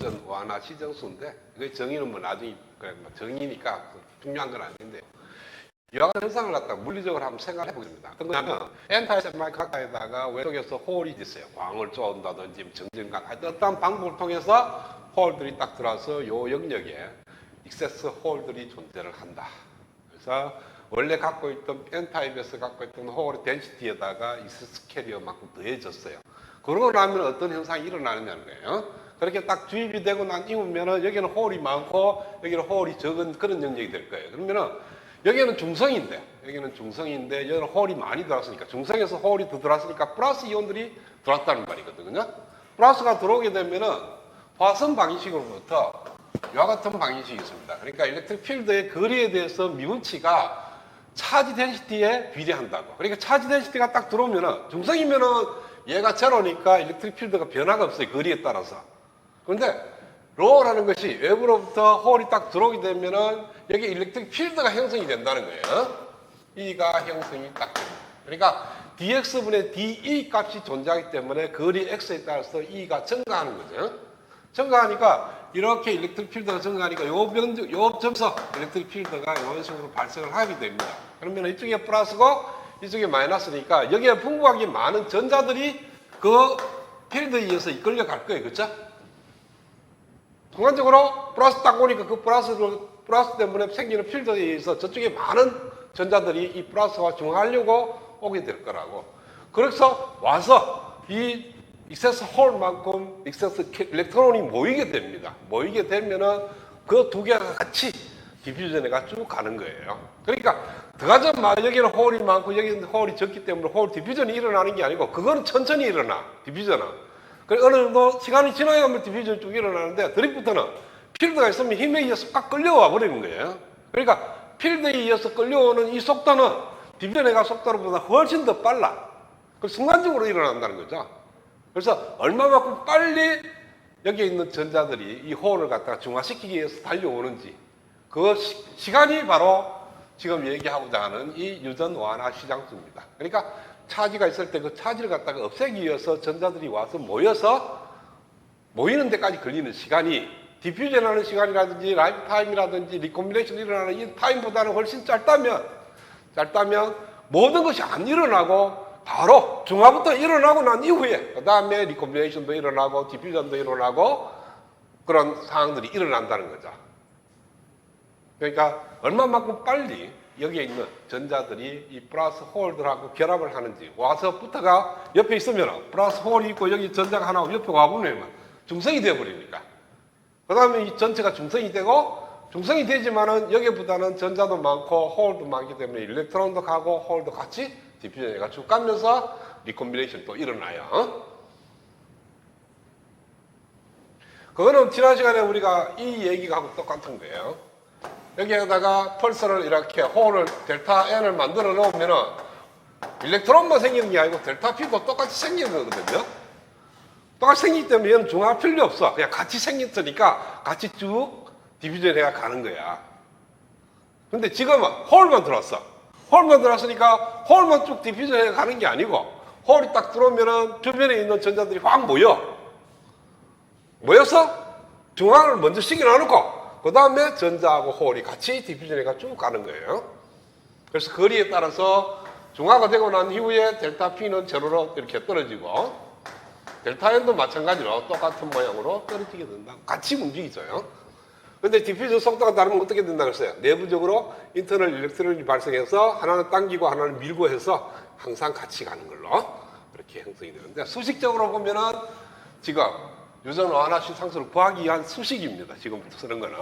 유전 완화 시정수인데 그 정의는 뭐 나중에 정의니까 중요한 건 아닌데 이와 같은 현상을 갖다가 물리적으로 한번 생각해 보겠습니다. 어떤 거냐면 엔타이세마이 각가에다가 왼쪽에서 홀이 있어요. 광을 쪼은다든지 정전각 하여튼 어떤 방법을 통해서 홀들이 딱 들어와서 요 영역에 익세스 홀들이 존재를 한다. 그래서 원래 갖고 있던 N타입에서 갖고 있던 홀의 덴시티에다가 익세스 캐리어만큼 더해졌어요. 그러고 나면 어떤 현상이 일어나느냐는 거예요. 그렇게 딱 주입이 되고 난 이후면은 여기는 홀이 많고 여기는 홀이 적은 그런 영역이 될 거예요. 그러면은 여기는 중성인데 여기는 홀이 많이 들어왔으니까 중성에서 홀이 더 들어왔으니까 플러스 이온들이 들어왔다는 말이거든요. 플러스가 들어오게 되면은 화성 방정식으로부터 이와 같은 방정식이 있습니다. 그러니까 일렉트릭 필드의 거리에 대해서 미분치가 차지 덴시티에 비례한다고. 그러니까 차지 덴시티가 딱 들어오면은 중성이면은 얘가 제로니까 일렉트릭 필드가 변화가 없어요. 거리에 따라서. 그런데 로우라는 것이 외부로부터 홀이 딱 들어오게 되면은 여기 일렉트릭 필드가 형성이 된다는 거예요. E가 형성이 딱 됩니다. 그러니까 dx분의 de 값이 존재하기 때문에 거리 x에 따라서 E가 증가하는 거죠. 증가하니까 이렇게 일렉트릭 필드가 증가하니까 요 점에서 일렉트릭 필드가 이런 식으로 발생을 하게 됩니다. 그러면 이쪽에 플러스고 이쪽에 마이너스니까 여기에 풍부하게 많은 전자들이 그 필드에 의해서 이끌려 갈 거예요. 그렇죠? 순간적으로 플러스 딱 오니까 그 플러스 때문에 생기는 필드에 의해서 저쪽에 많은 전자들이 이 플러스와 중화하려고 오게 될 거라고. 그래서 와서 이 익세스 홀만큼 익세스 일렉트론이 모이게 됩니다. 모이게 되면은 그 두 개가 같이 디퓨전해가 쭉 가는 거예요. 그러니까 더가자마자 여기는 홀이 많고 여기는 홀이 적기 때문에 홀 디퓨전이 일어나는 게 아니고 그거는 천천히 일어나. 디퓨전은. 그래서 어느 정도 시간이 지나야만 디퓨전이 쭉 일어나는데 드리프트는 필드가 있으면 힘에 의해서 꽉 끌려와 버리는 거예요. 그러니까 필드에 의해서 끌려오는 이 속도는 디퓨전해가 속도보다 훨씬 더 빨라. 그 순간적으로 일어난다는 거죠. 그래서 얼마만큼 빨리 여기에 있는 전자들이 이 홀을 갖다가 중화시키기 위해서 달려오는지 그 시간이 바로 지금 얘기하고자 하는 이 유전 완화 시장수입니다. 그러니까 차지가 있을 때 그 차지를 갖다가 없애기 위해서 전자들이 와서 모이는 데까지 걸리는 시간이 디퓨전하는 시간이라든지 라이프 타임이라든지 리콤비네이션 일어나는 이 타임보다는 훨씬 짧다면 모든 것이 안 일어나고 바로 중화부터 일어나고 난 이후에 그 다음에 리콤비네이션도 일어나고 디퓨전도 일어나고 그런 상황들이 일어난다는 거죠. 그러니까 얼마만큼 빨리 여기에 있는 전자들이 이 플러스 홀들하고 결합을 하는지 와서부터가 옆에 있으면 플러스 홀이 있고 여기 전자가 하나 옆에 와보면 중성이 되어버리니까 그 다음에 이 전체가 중성이 되고 중성이 되지만은 여기보다는 전자도 많고 홀도 많기 때문에 일렉트론도 가고 홀도 같이 디퓨전이 쭉 가면서 리콤비네이션 또 일어나요. 그거는 지난 시간에 우리가 이 얘기하고 똑같은 거예요. 여기에다가 펄서를 이렇게 홀을 델타 N을 만들어 놓으면은 일렉트론만 생기는 게 아니고 델타 P도 똑같이 생기는 거거든요. 똑같이 생기기 때문에 얘는 중화할 필요 없어. 그냥 같이 생겼으니까 같이 쭉 디퓨전 해가 가는 거야. 근데 지금은 홀만 들어왔어. 홀만 들어왔으니까 홀만 쭉 디퓨전 해 가는 게 아니고 홀이 딱 들어오면은 주변에 있는 전자들이 확 모여서 중화를 먼저 시켜놓고 그 다음에 전자하고 홀이 같이 디퓨전 해가 쭉 가는 거예요. 그래서 거리에 따라서 중화가 되고 난 이후에 델타 P는 제로로 이렇게 떨어지고 델타 N도 마찬가지로 똑같은 모양으로 떨어지게 된다. 같이 움직이죠. 근데 디퓨전 속도가 다르면 어떻게 된다고 했어요? 내부적으로 인터널 일렉트론이 발생해서 하나는 당기고 하나는 밀고 해서 항상 같이 가는 걸로 그렇게 형성이 되는데 수식적으로 보면은 지금 유전 완화 상수를 구하기 위한 수식입니다. 지금부터 쓰는 거는.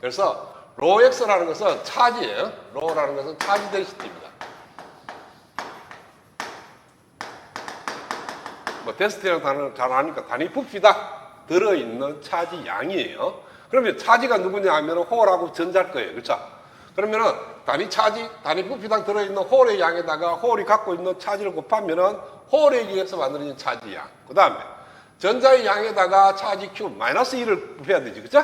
그래서 로X라는 것은 차지예요. 로라는 것은 차지 덴시티입니다. 뭐 덴시티라는 단어를 잘 아니까 단위 부피당 들어있는 차지 양이에요. 그러면 차지가 누구냐 하면 홀하고 전자일 거예요. 그렇죠? 그러면은 단위 부피당 들어있는 홀의 양에다가 홀이 갖고 있는 차지를 곱하면은 홀에 의해서 만들어진 차지 양. 그 다음에 전자의 양에다가 차지 Q, 마이너스 1을 곱해야 되지. 그죠?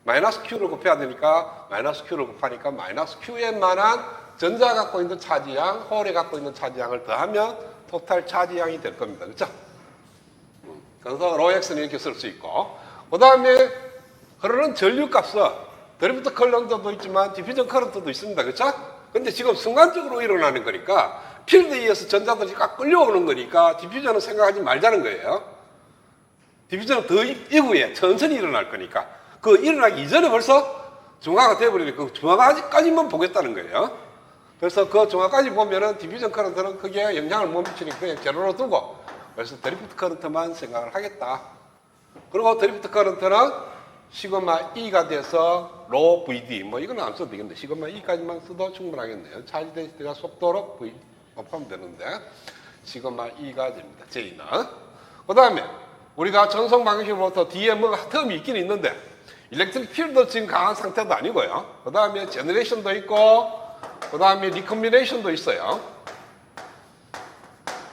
마이너스 Q를 곱해야 되니까 마이너스 Q를 곱하니까 마이너스 QN만한 전자가 갖고 있는 차지 양, 홀에 갖고 있는 차지 양을 더하면 토탈 차지 양이 될 겁니다. 그죠? 그래서 로X는 이렇게 쓸 수 있고 그 다음에 흐르는 전류값은 드리프트 커런트도 있지만 디퓨전 커런트도 있습니다. 그렇죠? 근데 지금 순간적으로 일어나는 거니까 필드에 의해서 전자들이 꽉 끌려오는 거니까 디퓨전은 생각하지 말자는 거예요. 디퓨전은 더 이후에 천천히 일어날 거니까 그 일어나기 이전에 벌써 중화가 돼버리니까 그 중화까지만 보겠다는 거예요. 그래서 그 중화까지 보면은 디퓨전 커런트는 크게 영향을 못 미치니까 그냥 제로로 두고 그래서 드리프트 커런트만 생각을 하겠다. 그리고 드리프트 커런트는 시그마 E가 돼서 로 VD 뭐 이거는 안 써도 되겠는데 시그마 E까지만 써도 충분하겠네요. 차지 데시티가 속도로 V 곱하면 되는데 시그마 E가 됩니다. J는. 그 다음에 우리가 전송 방식으로부터 뒤에 뭐가 텀이 있긴 있는데 일렉트릭 필드 지금 강한 상태도 아니고요. 그 다음에 제너레이션도 있고 그 다음에 리컴비네이션도 있어요.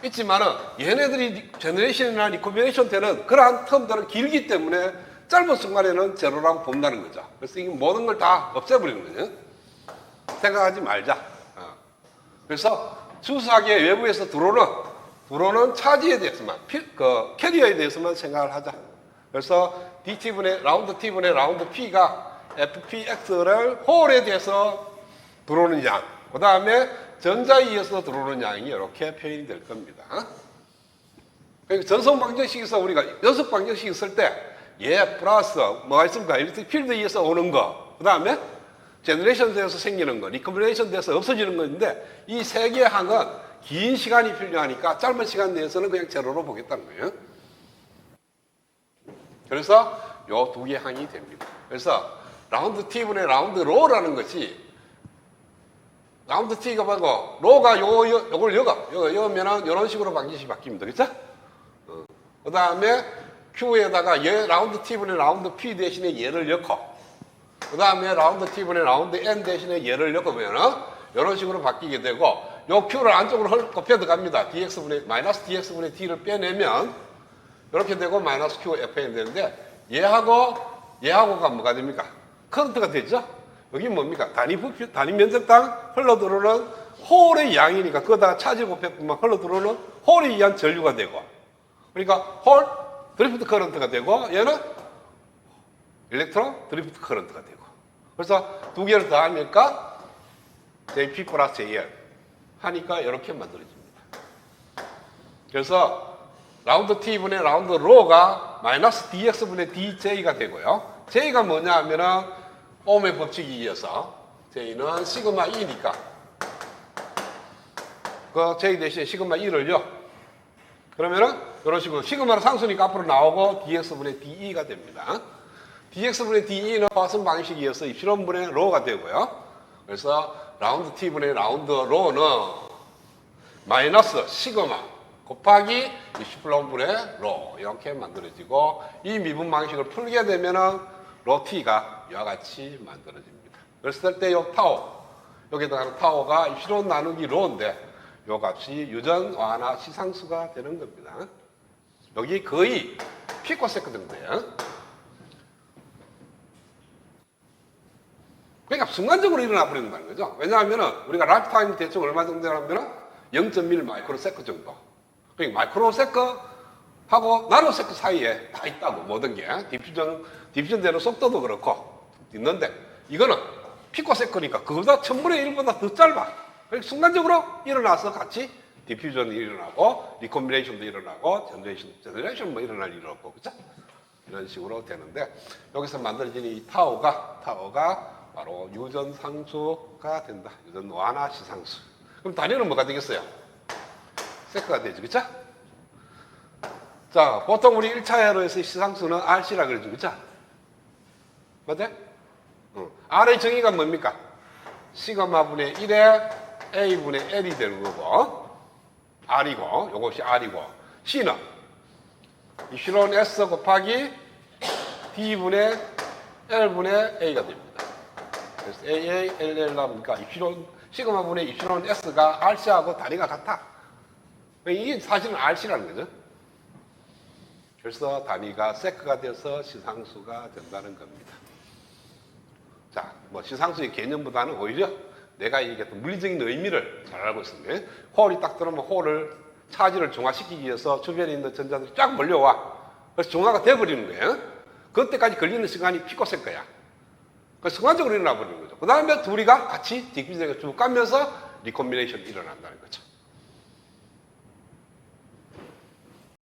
있지만은 얘네들이 제너레이션이나 리컴비네이션 때는 그러한 텀들은 길기 때문에 짧은 순간에는 제로라고 본다는 거죠. 그래서 이 모든 걸 다 없애버리는 거죠. 생각하지 말자. 그래서 추수하게 외부에서 들어오는 차지에 대해서만, 캐리어에 대해서만 생각을 하자. 그래서 DT분의 라운드 T분의 라운드 P가 FPX를 홀에 대해서 들어오는 양, 그 다음에 전자에 의해서 들어오는 양이 이렇게 표현이 될 겁니다. 그러니까 전송 방정식에서 우리가 연속 방정식 쓸 때 플러스 뭐가 있습니까? 일렉트릭 필드에 의해서 오는 거, 그 다음에 제너레이션 돼서 생기는 거, 리컴비네이션 돼서 없어지는 건데 이 세 개의 항은 긴 시간이 필요하니까 짧은 시간 내에서는 그냥 제로로 보겠다는 거예요. 그래서 요 두 개 항이 됩니다. 그래서 라운드 T분의 라운드 로라는 것이 라운드 T가 뭐고 로가 요걸 여면은 이런 식으로 방정식이 바뀝니다. 그렇죠? 그 다음에 Q에다가 라운드 T분의 라운드 P 대신에 얘를 넣고 그 다음에 라운드 T분의 라운드 N 대신에 얘를 넣으면은 이런 식으로 바뀌게 되고 요 Q를 안쪽으로 곱해 들어갑니다. 마이너스 DX분의 D를 빼내면 이렇게 되고 마이너스 Q FN 되는데 얘하고가 뭐가 됩니까? 커런트가 되죠? 여기 뭡니까? 단위 면적당 흘러들어오는 홀의 양이니까 그거다가 차지 곱해보면 흘러들어오는 홀에 의한 전류가 되고 그러니까 홀 드리프트 커런트가 되고 얘는 일렉트론 드리프트 커런트가 되고 그래서 두 개를 더하니까 JP 플러스 JL 하니까 이렇게 만들어집니다. 그래서 라운드 T분의 라운드 로가 마이너스 DX분의 DJ가 되고요. J가 뭐냐 하면은 옴의 법칙에 의해서 J는 시그마 E니까 그 J 대신에 시그마 E를 그러면은 이런 식으로 시그마는 상수니까 앞으로 나오고 DX분의 DE가 됩니다. DX분의 DE는 파슨 방식에 의해서 입실론분의 로가 되고요. 그래서 라운드 T분의 라운드 로는 마이너스 시그마 곱하기 입실론분의 로 이렇게 만들어지고 이 미분 방식을 풀게 되면은 로 T가 이와 같이 만들어집니다. 그랬을 때 이 타오 여기다가 타오가 입실론 나누기 로인데 이 값이 유전 완화 시상수가 되는 겁니다. 여기 거의 피코세컨 정도예요. 그러니까 순간적으로 일어나 버린다는 거죠. 왜냐하면 우리가 라이프타임 대충 얼마 정도 하면 0.1 마이크로세컨 정도. 그러니까 마이크로세컨하고 나노세컨 사이에 다 있다고 모든 게 디퓨전되는 속도도 그렇고 있는데 이거는 피코세컨이니까 그거보다 1000분의 1보다 더 짧아. 그러니까 순간적으로 일어나서 같이 디퓨전이 일어나고 리콤비네이션도 일어나고 제너레이션 뭐 일어날 일 없고 그죠? 이런 식으로 되는데 여기서 만들어지는 이 타오가 바로 유전 상수가 된다. 유전 완화 시상수. 그럼 단위는 뭐가 되겠어요? 세크가 되죠. 그쵸? 자, 보통 우리 1차 회로에서 시상수는 RC라 그러죠. 그쵸? 맞아요? R의 정의가 뭡니까? 시그마분의 1에 A분의 L이 되는 거고 R이고, 요것이 R이고 C는 입실론 S 곱하기 D분의 L분의 A가 됩니다. 그래서 AA, LL가 뭡니까? 입실론, 시그마분의 입실론 S가 RC하고 단위가 같아. 이게 사실은 RC라는 거죠. 그래서 단위가 세크가 돼서 시상수가 된다는 겁니다. 자, 뭐 시상수의 개념보다는 오히려 내가 얘기했던 물리적인 의미를 잘 알고 있습니다. 홀이 딱 들어오면 홀을 차지를 중화시키기 위해서 주변에 있는 전자들이 쫙 몰려와. 그래서 중화가 돼버리는 거예요. 그때까지 걸리는 시간이 피코셀 거야. 그 순간적으로 일어나 버리는 거죠. 그 다음에 둘이가 같이 디퓨저가 쭉 가면서 리콤비네이션이 일어난다는 거죠.